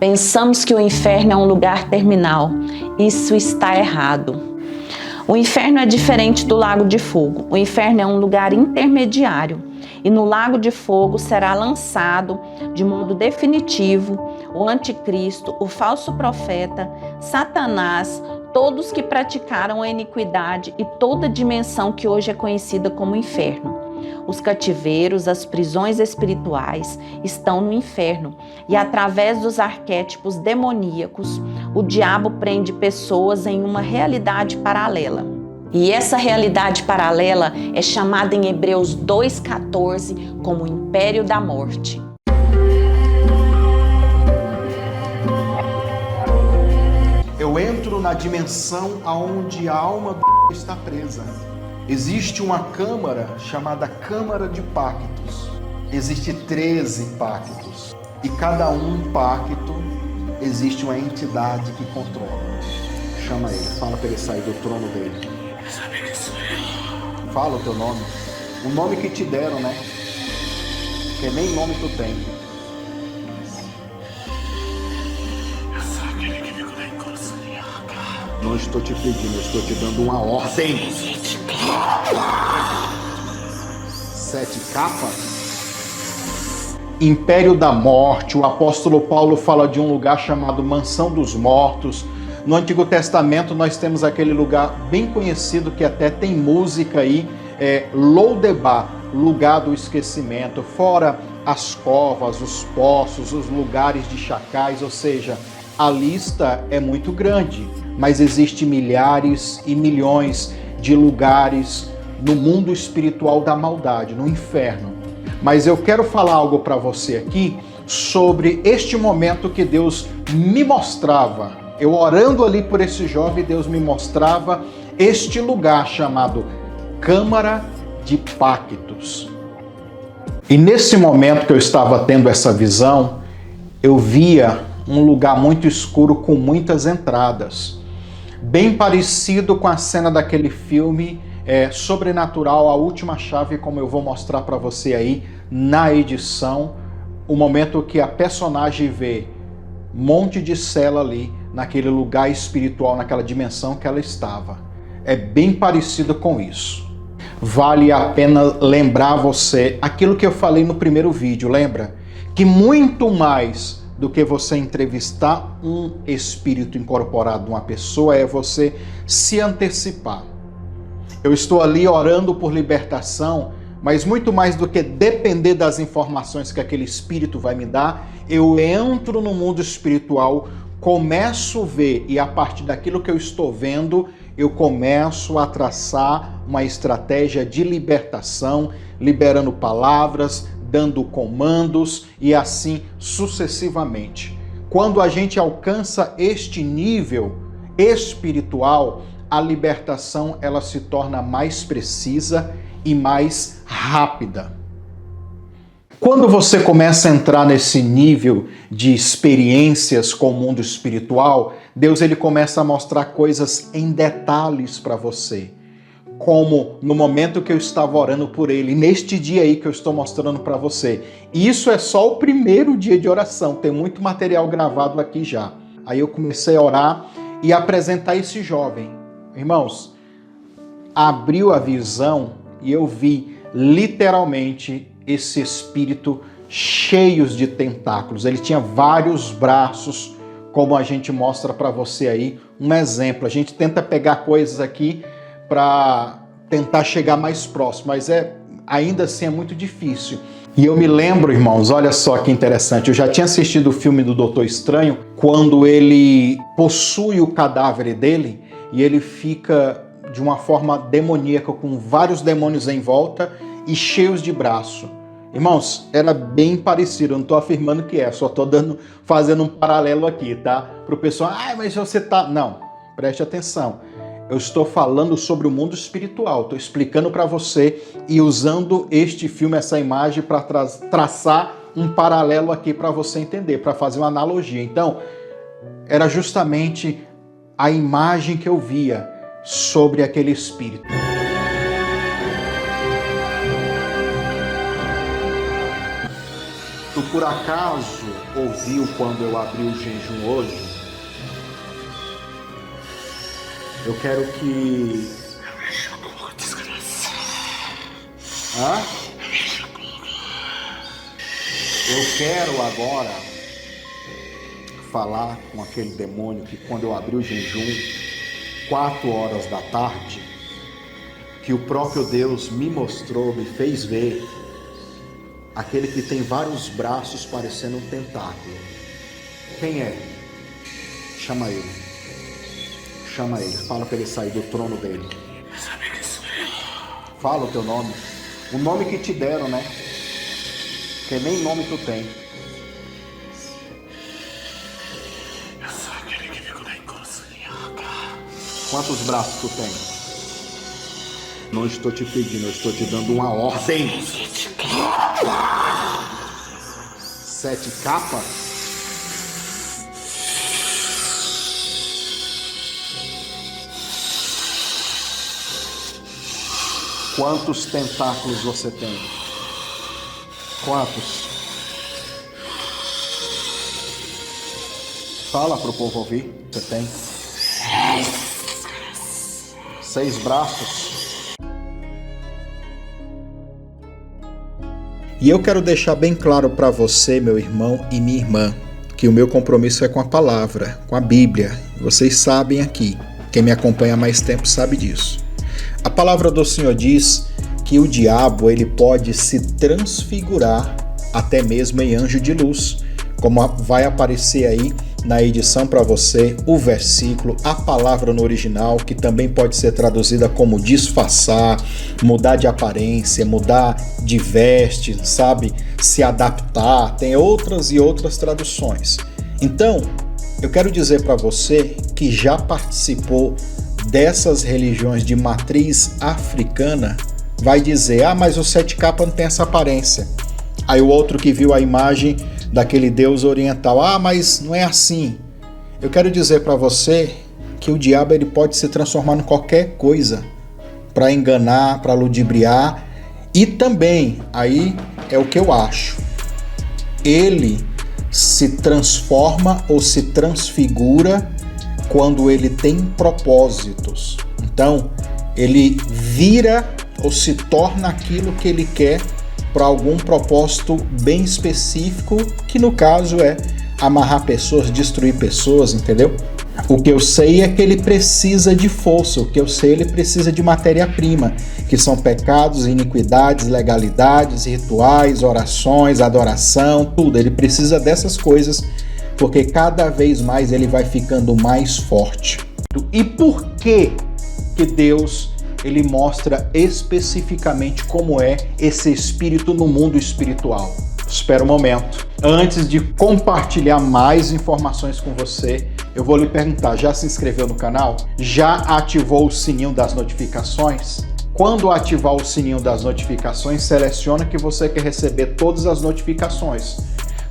Pensamos que o inferno é um lugar terminal. Isso está errado. O inferno é diferente do lago de fogo. O inferno é um lugar intermediário. E no lago de fogo será lançado de modo definitivo o anticristo, o falso profeta, Satanás, todos que praticaram a iniquidade e toda a dimensão que hoje é conhecida como inferno. Os cativeiros, as prisões espirituais estão no inferno e através dos arquétipos demoníacos, o diabo prende pessoas em uma realidade paralela. E essa realidade paralela é chamada em Hebreus 2,14 como o império da morte. Eu entro na dimensão onde a alma está presa. Existe uma câmara chamada Câmara de Pactos. Existe 13 pactos. E cada pacto existe uma entidade que controla. Chama ele, fala para ele sair do trono dele. Fala o teu nome. O nome que te deram, né? Porque nem nome tu tem. Não estou te pedindo, eu estou te dando uma ordem. 7 capas. Império da morte. O apóstolo Paulo fala de um lugar chamado Mansão dos Mortos. No Antigo Testamento nós temos aquele lugar bem conhecido que até tem música aí, Lodebar, lugar do esquecimento, fora as covas, os poços, os lugares de chacais, ou seja, a lista é muito grande, mas existe milhares e milhões de lugares no mundo espiritual da maldade, no inferno. Mas eu quero falar algo para você aqui sobre este momento que Deus me mostrava. Eu orando ali por esse jovem, Deus me mostrava este lugar chamado Câmara de Pactos. E nesse momento que eu estava tendo essa visão, eu via um lugar muito escuro com muitas entradas. Bem parecido com a cena daquele filme Sobrenatural, A Última Chave, como eu vou mostrar para você aí na edição, o momento que a personagem vê um monte de cela ali, naquele lugar espiritual, naquela dimensão que ela estava. É bem parecido com isso. Vale a pena lembrar você aquilo que eu falei no primeiro vídeo, lembra? Que muito mais do que você entrevistar um espírito incorporado numa pessoa é você se antecipar. Eu estou ali orando por libertação, mas muito mais do que depender das informações que aquele espírito vai me dar, eu entro no mundo espiritual, começo a ver e a partir daquilo que eu estou vendo, eu começo a traçar uma estratégia de libertação, liberando palavras, dando comandos e assim sucessivamente. Quando a gente alcança este nível espiritual, a libertação ela se torna mais precisa e mais rápida. Quando você começa a entrar nesse nível de experiências com o mundo espiritual, Deus ele começa a mostrar coisas em detalhes para você. Como no momento que eu estava orando por ele, neste dia aí que eu estou mostrando para você. E isso é só o primeiro dia de oração, tem muito material gravado aqui já. Aí eu comecei a orar e apresentar esse jovem. Irmãos, abriu a visão e eu vi literalmente esse espírito cheios de tentáculos. Ele tinha vários braços, como a gente mostra para você aí, um exemplo. A gente tenta pegar coisas aqui para tentar chegar mais próximo, mas ainda assim é muito difícil. E eu me lembro, irmãos, olha só que interessante, eu já tinha assistido o filme do Doutor Estranho, quando ele possui o cadáver dele e ele fica de uma forma demoníaca, com vários demônios em volta e cheios de braço. Irmãos, era bem parecido, eu não estou afirmando que só estou fazendo um paralelo aqui, tá? Para o pessoal, mas você tá... Não, preste atenção. Eu estou falando sobre o mundo espiritual, estou explicando para você e usando este filme, essa imagem, para traçar um paralelo aqui para você entender, para fazer uma analogia. Então, era justamente a imagem que eu via sobre aquele espírito. Tu por acaso ouviu quando eu abri o jejum hoje? Eu quero que... Hã? Eu quero agora falar com aquele demônio que quando eu abri o jejum, 4 horas da tarde, que o próprio Deus me mostrou, me fez ver, aquele que tem vários braços parecendo um tentáculo. Quem é? Chama ele. Chama ele. Fala para ele sair do trono dele. Fala o teu nome. O nome que te deram, né? Que nem nome tu tem. Eu sou aquele que fica na encruzilhada. Quantos braços tu tem? Não estou te pedindo, eu estou te dando uma ordem. 7 capas? Quantos tentáculos você tem? Quantos? Fala para o povo ouvir. Você tem? 6 braços. E eu quero deixar bem claro para você, meu irmão e minha irmã, que o meu compromisso é com a palavra, com a Bíblia. Vocês sabem aqui. Quem me acompanha há mais tempo sabe disso. A palavra do Senhor diz que o diabo ele pode se transfigurar até mesmo em anjo de luz, como vai aparecer aí na edição para você o versículo, a palavra no original, que também pode ser traduzida como disfarçar, mudar de aparência, mudar de veste, sabe? Se adaptar, tem outras e outras traduções. Então, eu quero dizer para você que já participou dessas religiões de matriz africana, vai dizer, mas o 7 capas não tem essa aparência. Aí o outro que viu a imagem daquele deus oriental, mas não é assim. Eu quero dizer para você que o diabo ele pode se transformar em qualquer coisa para enganar, para ludibriar, e também, aí é o que eu acho, ele se transforma ou se transfigura quando ele tem propósitos. Então, ele vira ou se torna aquilo que ele quer para algum propósito bem específico, que no caso é amarrar pessoas, destruir pessoas, entendeu? O que eu sei é que ele precisa de força, o que eu sei ele precisa de matéria-prima, que são pecados, iniquidades, legalidades, rituais, orações, adoração, tudo. Ele precisa dessas coisas, porque cada vez mais ele vai ficando mais forte. E por que Deus ele mostra especificamente como é esse espírito no mundo espiritual? Espera um momento. Antes de compartilhar mais informações com você, eu vou lhe perguntar, já se inscreveu no canal? Já ativou o sininho das notificações? Quando ativar o sininho das notificações, seleciona que você quer receber todas as notificações,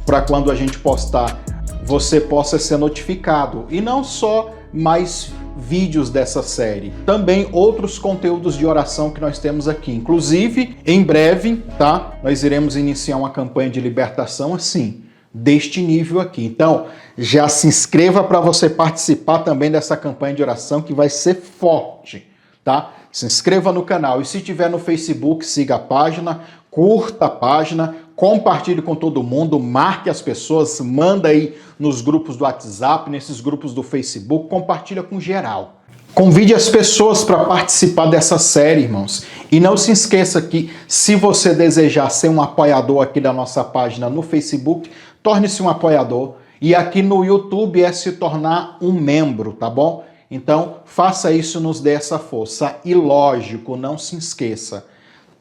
para quando a gente postar, você possa ser notificado. E não só mais vídeos dessa série, também outros conteúdos de oração que nós temos aqui. Inclusive, em breve, tá? Nós iremos iniciar uma campanha de libertação assim, deste nível aqui. Então, já se inscreva para você participar também dessa campanha de oração que vai ser forte, tá? Se inscreva no canal e se tiver no Facebook, siga a página, curta a página, compartilhe com todo mundo, marque as pessoas, manda aí nos grupos do WhatsApp, nesses grupos do Facebook, compartilha com geral. Convide as pessoas para participar dessa série, irmãos. E não se esqueça que, se você desejar ser um apoiador aqui da nossa página no Facebook, torne-se um apoiador. E aqui no YouTube é se tornar um membro, tá bom? Então, faça isso, nos dê essa força. E lógico, não se esqueça,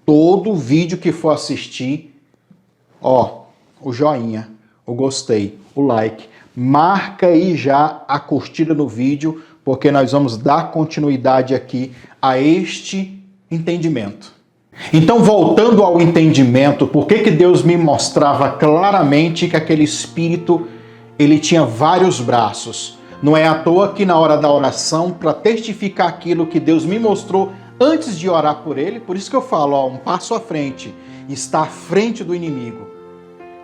todo vídeo que for assistir, o joinha, o gostei, o like, marca aí já a curtida no vídeo, porque nós vamos dar continuidade aqui a este entendimento. Então, voltando ao entendimento, por que Deus me mostrava claramente que aquele espírito, ele tinha vários braços? Não é à toa que na hora da oração, para testificar aquilo que Deus me mostrou antes de orar por ele, por isso que eu falo, um passo à frente, está à frente do inimigo.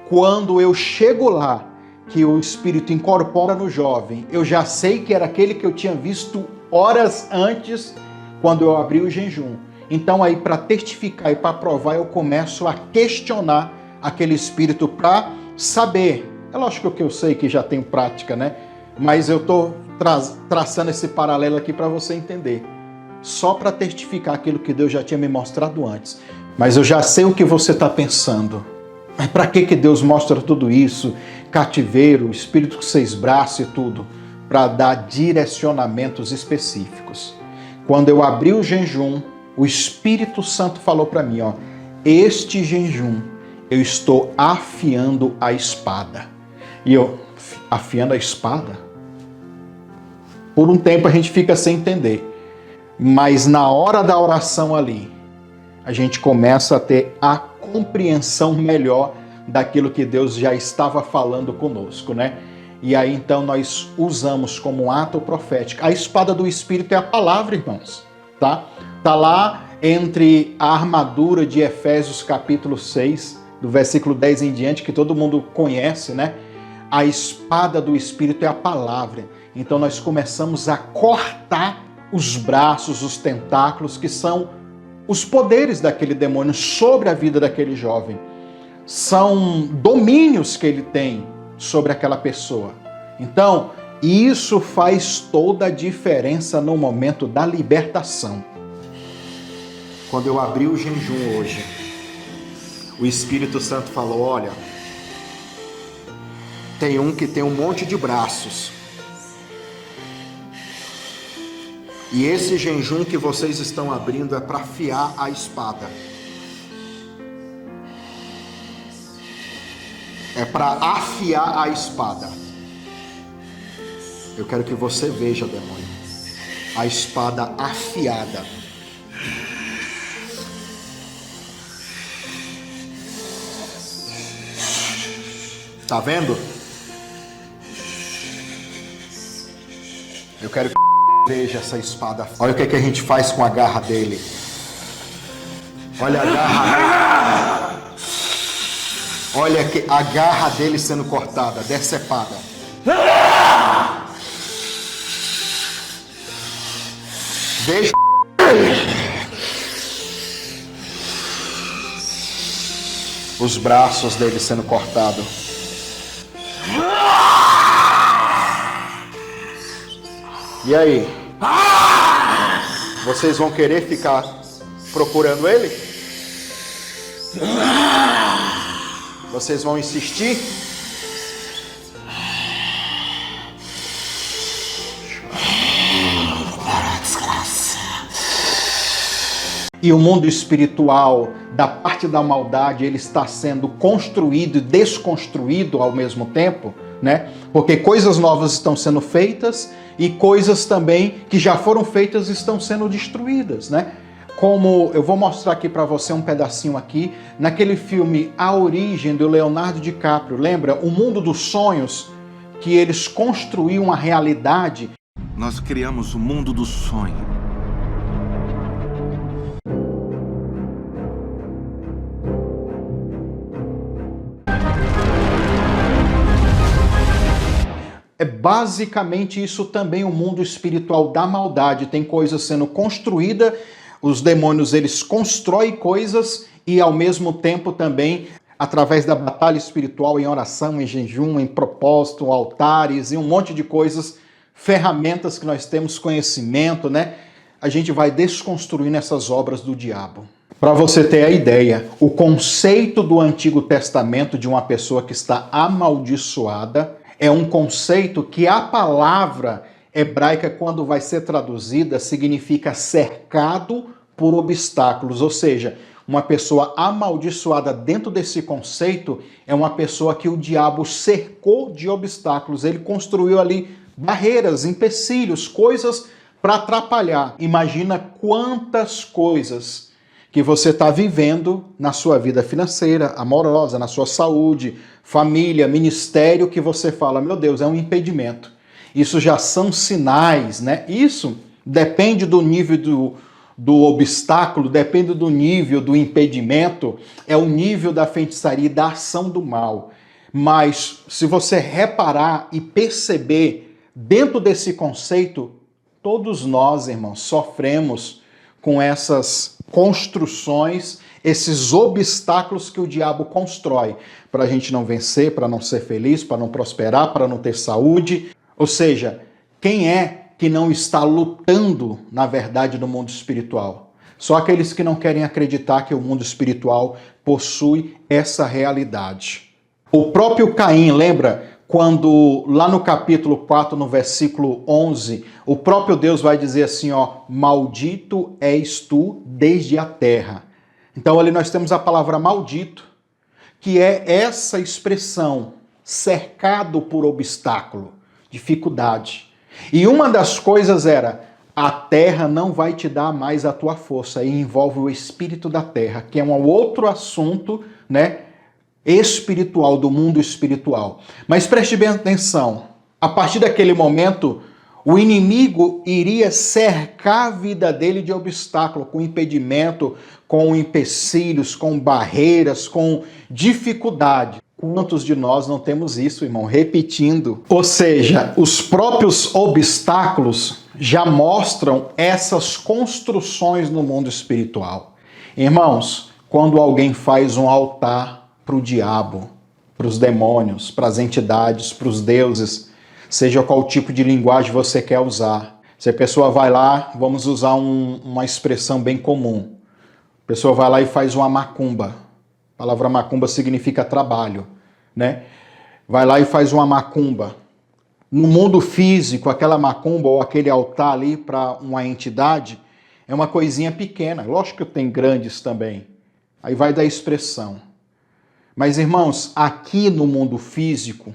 quando eu chego lá, que o Espírito incorpora no jovem, eu já sei que era aquele que eu tinha visto horas antes, quando eu abri o jejum. Então aí, para testificar e para provar, eu começo a questionar aquele Espírito para saber. É lógico que eu sei que já tenho prática, né? Mas eu estou traçando esse paralelo aqui para você entender. Só para testificar aquilo que Deus já tinha me mostrado antes. Mas eu já sei o que você está pensando. Mas para que Deus mostra tudo isso? Cativeiro, espírito com 6 braços e tudo. Para dar direcionamentos específicos. Quando eu abri o jejum, o Espírito Santo falou para mim, ó, este jejum eu estou afiando a espada. E eu, afiando a espada? Por um tempo a gente fica sem entender. Mas na hora da oração ali, a gente começa a ter a compreensão melhor daquilo que Deus já estava falando conosco, né? E aí então nós usamos como um ato profético. A espada do Espírito é a palavra, irmãos, tá? Tá lá entre a armadura de Efésios capítulo 6, do versículo 10 em diante, que todo mundo conhece, né? A espada do Espírito é a palavra. Então nós começamos a cortar os braços, os tentáculos, que são os poderes daquele demônio sobre a vida daquele jovem. São domínios que ele tem sobre aquela pessoa. Então, isso faz toda a diferença no momento da libertação. Quando eu abri o jejum hoje, o Espírito Santo falou, olha, tem um que tem um monte de braços. E esse jejum que vocês estão abrindo é para afiar a espada. É para afiar a espada. Eu quero que você veja, demônio, a espada afiada. Tá vendo? Eu quero que veja essa espada. Olha o que a gente faz com a garra dele. Olha a garra. Olha a garra dele sendo cortada, decepada. Veja. Os braços dele sendo cortados. E aí? Vocês vão querer ficar procurando ele? Vocês vão insistir? E o mundo espiritual, da parte da maldade, ele está sendo construído e desconstruído ao mesmo tempo, né? Porque coisas novas estão sendo feitas e coisas também que já foram feitas estão sendo destruídas, né? Como eu vou mostrar aqui para você um pedacinho aqui, naquele filme A Origem, do Leonardo DiCaprio, lembra? O mundo dos sonhos, que eles construíam uma realidade. Nós criamos o mundo do sonho. É basicamente isso também o mundo espiritual da maldade. Tem coisas sendo construídas, os demônios eles constroem coisas e ao mesmo tempo também, através da batalha espiritual, em oração, em jejum, em propósito, altares e um monte de coisas, ferramentas que nós temos, conhecimento, né? A gente vai desconstruindo essas obras do diabo. Para você ter a ideia, o conceito do Antigo Testamento de uma pessoa que está amaldiçoada é um conceito que a palavra hebraica, quando vai ser traduzida, significa cercado por obstáculos. Ou seja, uma pessoa amaldiçoada dentro desse conceito é uma pessoa que o diabo cercou de obstáculos. Ele construiu ali barreiras, empecilhos, coisas para atrapalhar. Imagina quantas coisas que você está vivendo na sua vida financeira, amorosa, na sua saúde, família, ministério, que você fala, meu Deus, é um impedimento. Isso já são sinais, né? Isso depende do nível do obstáculo, depende do nível do impedimento, é o nível da feitiçaria e da ação do mal. Mas se você reparar e perceber dentro desse conceito, todos nós, irmãos, sofremos com essas construções, esses obstáculos que o diabo constrói para a gente não vencer, para não ser feliz, para não prosperar, para não ter saúde. Ou seja, quem é que não está lutando, na verdade, no mundo espiritual? Só aqueles que não querem acreditar que o mundo espiritual possui essa realidade. O próprio Caim, lembra? Quando lá no capítulo 4, no versículo 11, o próprio Deus vai dizer assim, ó, maldito és tu desde a terra. Então ali nós temos a palavra maldito, que é essa expressão, cercado por obstáculo, dificuldade. E uma das coisas era, a terra não vai te dar mais a tua força, e envolve o espírito da terra, que é um outro assunto, né? Espiritual, do mundo espiritual. Mas preste bem atenção, a partir daquele momento, o inimigo iria cercar a vida dele de obstáculo, com impedimento, com empecilhos, com barreiras, com dificuldade. Quantos de nós não temos isso, irmão? Repetindo. Ou seja, os próprios obstáculos já mostram essas construções no mundo espiritual. Irmãos, quando alguém faz um altar para o diabo, para os demônios, para as entidades, para os deuses, seja qual tipo de linguagem você quer usar. Se a pessoa vai lá, vamos usar uma expressão bem comum. A pessoa vai lá e faz uma macumba. A palavra macumba significa trabalho, né? Vai lá e faz uma macumba. No mundo físico, aquela macumba ou aquele altar ali para uma entidade é uma coisinha pequena. Lógico que tem grandes também. Aí vai da expressão. Mas, irmãos, aqui no mundo físico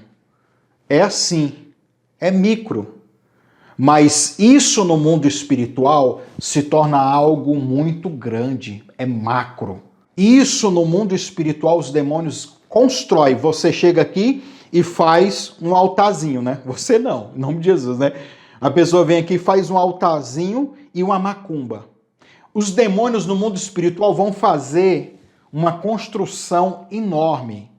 é assim, é micro. Mas isso no mundo espiritual se torna algo muito grande, é macro. Isso no mundo espiritual os demônios constroem. Você chega aqui e faz um altarzinho, né? Você não, em nome de Jesus, né? A pessoa vem aqui e faz um altarzinho e uma macumba. Os demônios no mundo espiritual vão fazer uma construção enorme,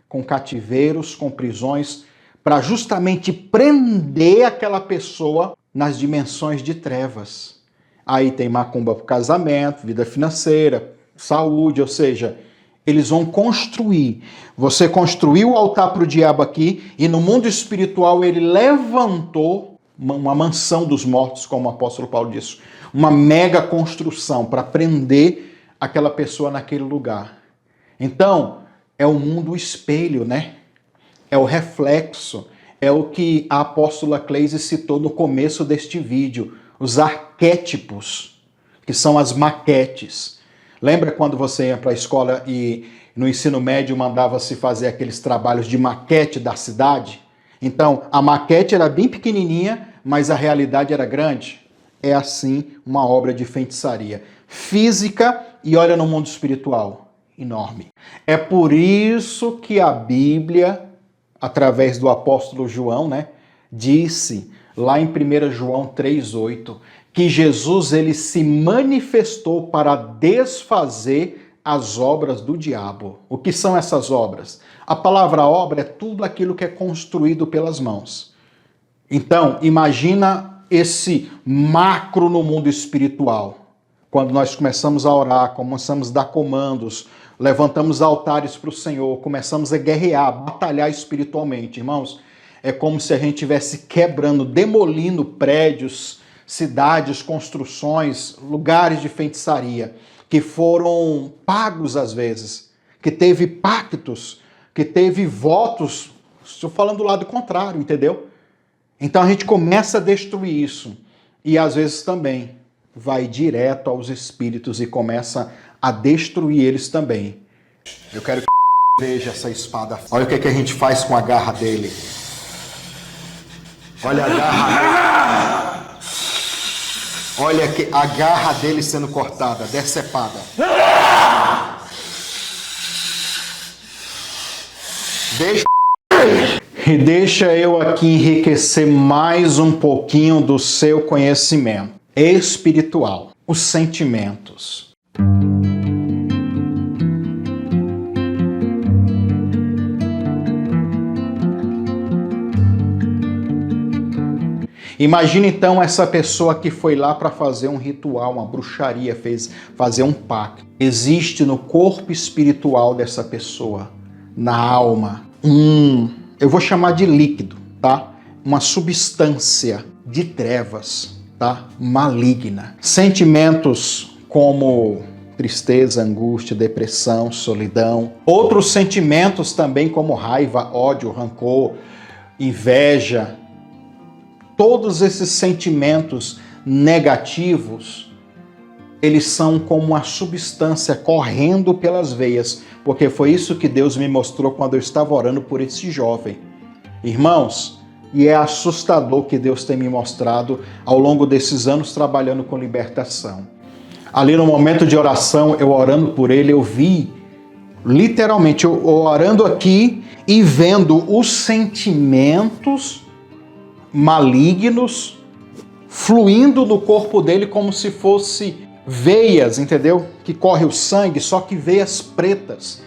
com cativeiros, com prisões, para justamente prender aquela pessoa nas dimensões de trevas. Aí tem macumba para casamento, vida financeira, saúde, ou seja, eles vão construir. Você construiu o altar para o diabo aqui, e no mundo espiritual ele levantou uma mansão dos mortos, como o apóstolo Paulo disse, uma mega construção para prender aquela pessoa naquele lugar. Então, é o mundo espelho, né? É o reflexo, é o que a apóstola Cleise citou no começo deste vídeo, os arquétipos, que são as maquetes. Lembra quando você ia para a escola e no ensino médio mandava-se fazer aqueles trabalhos de maquete da cidade? Então, a maquete era bem pequenininha, mas a realidade era grande. É assim uma obra de feitiçaria física e olha no mundo espiritual, enorme. É por isso que a Bíblia, através do apóstolo João, né, disse lá em 1 João 3,8, que Jesus ele se manifestou para desfazer as obras do diabo. O que são essas obras? A palavra obra é tudo aquilo que é construído pelas mãos. Então, imagina esse macro no mundo espiritual. Quando nós começamos a orar, começamos a dar comandos, levantamos altares para o Senhor, começamos a guerrear, batalhar espiritualmente, irmãos, é como se a gente estivesse quebrando, demolindo prédios, cidades, construções, lugares de feitiçaria, que foram pagos às vezes, que teve pactos, que teve votos, estou falando do lado contrário, entendeu? Então a gente começa a destruir isso, e às vezes também vai direto aos espíritos e começa a destruir eles também. Eu quero que veja essa espada. Olha o que a gente faz com a garra dele. Olha a garra. Olha a garra dele sendo cortada, decepada. Deixa eu aqui enriquecer mais um pouquinho do seu conhecimento espiritual, os sentimentos. Imagina então essa pessoa que foi lá para fazer um ritual, uma bruxaria, fazer um pacto. Existe no corpo espiritual dessa pessoa, na alma, eu vou chamar de líquido, tá? Uma substância de trevas, tá? Maligna. Sentimentos como tristeza, angústia, depressão, solidão. Outros sentimentos também como raiva, ódio, rancor, inveja. Todos esses sentimentos negativos, eles são como uma substância correndo pelas veias, porque foi isso que Deus me mostrou quando eu estava orando por esse jovem. Irmãos, e é assustador que Deus tem me mostrado ao longo desses anos trabalhando com libertação. Ali no momento de oração, eu orando por ele, eu vi, literalmente, eu orando aqui e vendo os sentimentos malignos fluindo no corpo dele como se fosse veias, entendeu? Que corre o sangue, só que veias pretas.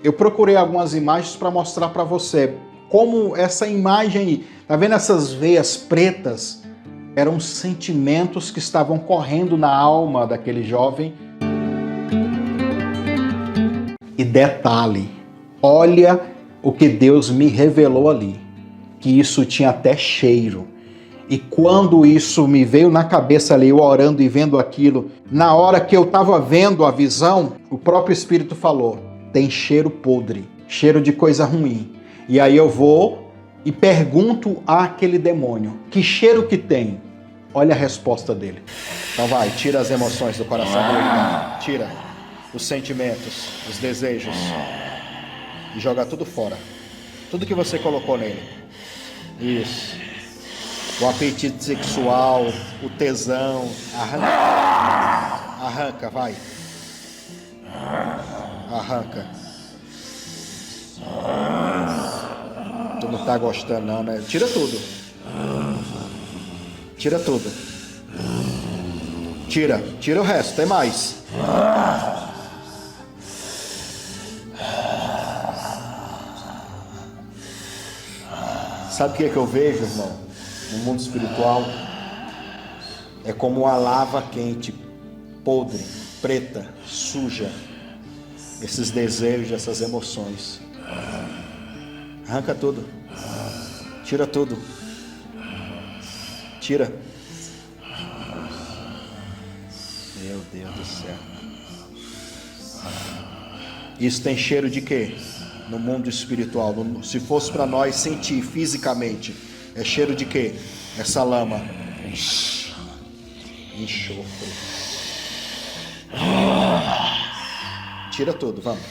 Eu procurei algumas imagens para mostrar para você como essa imagem, tá vendo essas veias pretas? Eram sentimentos que estavam correndo na alma daquele jovem. E detalhe, olha o que Deus me revelou ali, que isso tinha até cheiro. E quando isso me veio na cabeça ali, eu orando e vendo aquilo, na hora que eu estava vendo a visão, o próprio Espírito falou, tem cheiro podre, cheiro de coisa ruim. E aí eu vou e pergunto àquele demônio, que cheiro que tem? Olha a resposta dele. Então vai, tira as emoções do coração dele, tá? Tira os sentimentos, os desejos e joga tudo fora. Tudo que você colocou nele. Isso. O apetite sexual, o tesão. Arranca. Arranca, vai. Arranca. Tu não tá gostando não, né? Tira tudo. Tira tudo. Tira o resto, tem mais. Sabe o que é que eu vejo, irmão? No mundo espiritual é como uma lava quente, podre, preta, suja. Esses desejos, essas emoções. Arranca tudo. Tira tudo. Tira. Meu Deus do céu. Isso tem cheiro de quê? No mundo espiritual. Se fosse para nós sentir fisicamente, é cheiro de quê? Essa lama. Enxofre. Tira tudo, vamos.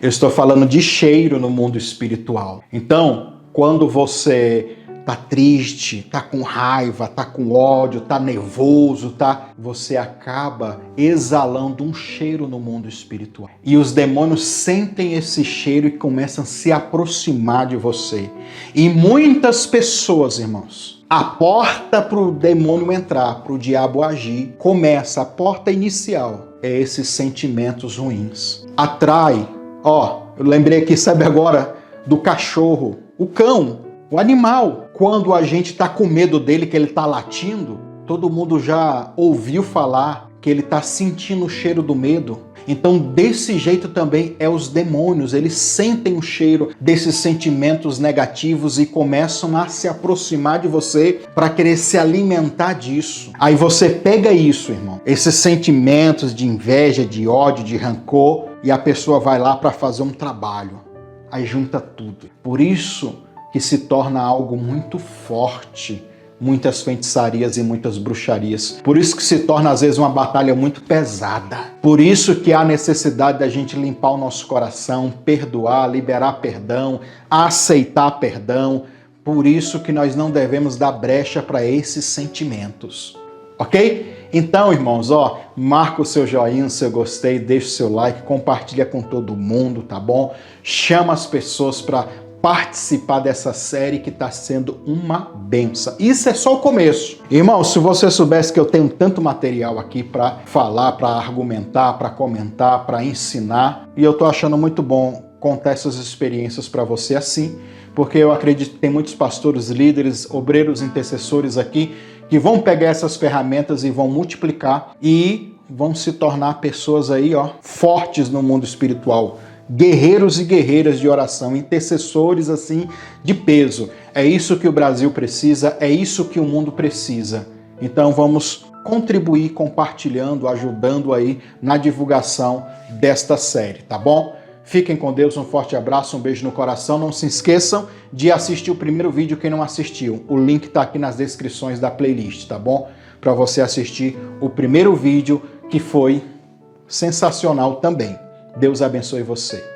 Eu estou falando de cheiro no mundo espiritual. Então, quando você tá triste, tá com raiva, tá com ódio, tá nervoso, você acaba exalando um cheiro no mundo espiritual. E os demônios sentem esse cheiro e começam a se aproximar de você. E muitas pessoas, irmãos, a porta para o demônio entrar, para o diabo agir, começa, a porta inicial é esses sentimentos ruins. Atrai, eu lembrei aqui, sabe agora, do cachorro, o cão, o animal. Quando a gente está com medo dele, que ele está latindo, todo mundo já ouviu falar que ele está sentindo o cheiro do medo. Então, desse jeito também é os demônios. Eles sentem o cheiro desses sentimentos negativos e começam a se aproximar de você para querer se alimentar disso. Aí você pega isso, irmão, esses sentimentos de inveja, de ódio, de rancor, e a pessoa vai lá para fazer um trabalho. Aí junta tudo. Por isso que se torna algo muito forte, muitas feitiçarias e muitas bruxarias. Por isso que se torna às vezes uma batalha muito pesada. Por isso que há necessidade da gente limpar o nosso coração, perdoar, liberar perdão, aceitar perdão. Por isso que nós não devemos dar brecha para esses sentimentos. Ok? Então, irmãos, marca o seu joinha, o seu gostei, deixa o seu like, compartilha com todo mundo, tá bom? Chama as pessoas para participar dessa série que está sendo uma benção. Isso é só o começo. Irmão, se você soubesse que eu tenho tanto material aqui para falar, para argumentar, para comentar, para ensinar, e eu tô achando muito bom contar essas experiências para você assim, porque eu acredito que tem muitos pastores, líderes, obreiros, intercessores aqui que vão pegar essas ferramentas e vão multiplicar e vão se tornar pessoas aí, fortes no mundo espiritual, guerreiros e guerreiras de oração, intercessores assim de peso. É isso que o Brasil precisa, é isso que o mundo precisa. Então vamos contribuir compartilhando, ajudando aí na divulgação desta série, tá bom? Fiquem com Deus, um forte abraço, um beijo no coração. Não se esqueçam de assistir o primeiro vídeo quem não assistiu. O link tá aqui nas descrições da playlist, tá bom? Para você assistir o primeiro vídeo que foi sensacional também. Deus abençoe você.